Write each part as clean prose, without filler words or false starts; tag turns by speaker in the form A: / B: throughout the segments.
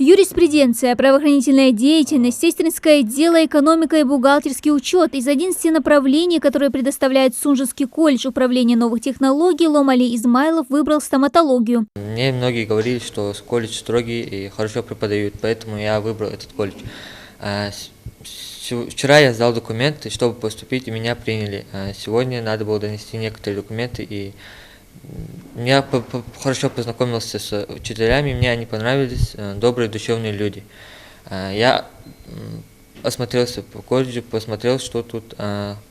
A: Юриспруденция, правоохранительная деятельность, сестринское дело, экономика и бухгалтерский учет. Из 11 направлений, которые предоставляет Сунжский колледж управления новых технологий, Ломали Измайлов выбрал стоматологию.
B: Мне многие говорили, что колледж строгий и хорошо преподают, поэтому я выбрал этот колледж. Вчера я сдал документы, чтобы поступить, и меня приняли. Сегодня надо было донести некоторые документы, и я хорошо познакомился с учителями, мне они понравились, добрые, душевные люди. Я осмотрелся по колледжу, посмотрел, что тут.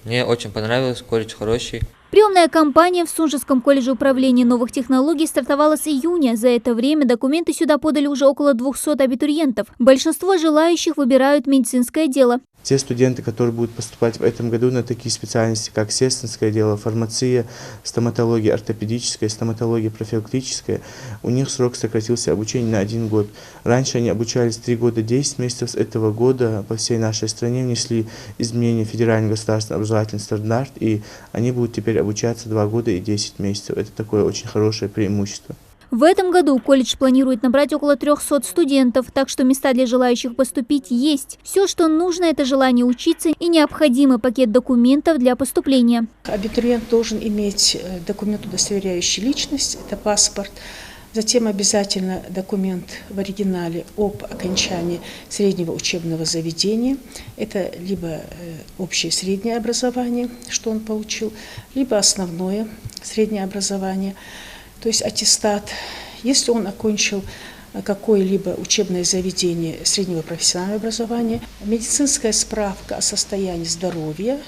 B: Мне очень понравилось, колледж хороший.
A: Приемная кампания в Сунжском колледже управления новых технологий стартовала с июня. За это время документы сюда подали уже около 200 абитуриентов. Большинство желающих выбирают медицинское дело.
C: Те студенты, которые будут поступать в этом году на такие специальности, как сестринское дело, фармация, стоматология ортопедическая, стоматология профилактическая, у них срок сократился обучения на 1 год. Раньше они обучались 3 года 10 месяцев. С этого года по всей нашей стране внесли изменения в федеральный государственный образовательный стандарт, и они будут теперь обучаться 2 года и 10 месяцев. Это такое очень хорошее преимущество.
A: В этом году колледж планирует набрать около 300 студентов, так что места для желающих поступить есть. Все, что нужно, это желание учиться и необходимый пакет документов для поступления.
D: Абитуриент должен иметь документ, удостоверяющий личность, это паспорт. Затем обязательно документ в оригинале об окончании среднего учебного заведения. Это либо общее среднее образование, что он получил, либо основное среднее образование. То есть аттестат, если он окончил какое-либо учебное заведение среднего профессионального образования, медицинская справка о состоянии здоровья,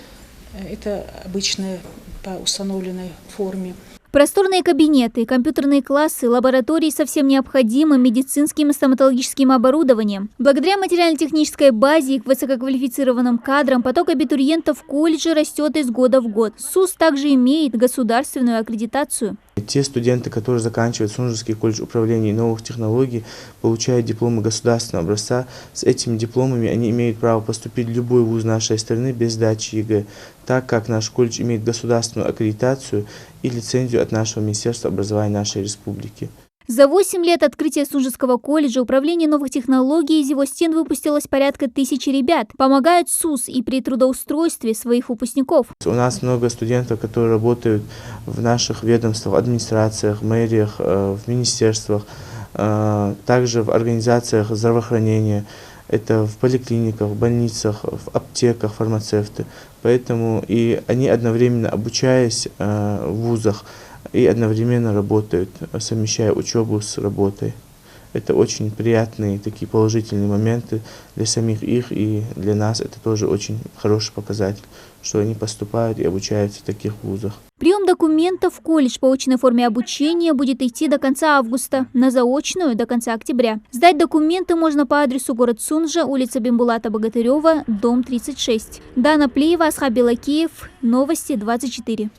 D: это обычно по установленной форме.
A: Просторные кабинеты, компьютерные классы, лаборатории со всем необходимым медицинским и стоматологическим оборудованием. Благодаря материально-технической базе и к высококвалифицированным кадрам поток абитуриентов в колледже растет из года в год. СУС также имеет государственную аккредитацию.
C: Те студенты, которые заканчивают Сунжский колледж управления новых технологий, получают дипломы государственного образца. С этими дипломами они имеют право поступить в любой вуз нашей страны без сдачи ЕГЭ, так как наш колледж имеет государственную аккредитацию и лицензию от нашего Министерства образования нашей республики.
A: За 8 лет открытия Сунжского колледжа управления новых технологий из его стен выпустилось порядка 1000 ребят. Помогают СУС и при трудоустройстве своих выпускников.
C: У нас много студентов, которые работают в наших ведомствах, администрациях, мэриях, в министерствах, также в организациях здравоохранения. Это в поликлиниках, в больницах, в аптеках, фармацевты. Поэтому и они одновременно, обучаясь в вузах, и одновременно работают, совмещая учебу с работой. Это очень приятные, такие положительные моменты для самих их, и для нас это тоже очень хороший показатель, что они поступают и обучаются в таких вузах.
A: Прием документов в колледж по очной форме обучения будет идти до конца августа, на заочную до конца октября. Сдать документы можно по адресу город Сунжа, улица Бимбулата Богатырева, дом 36. Дана Плиева, Асхаб Белакиев, Новости 24.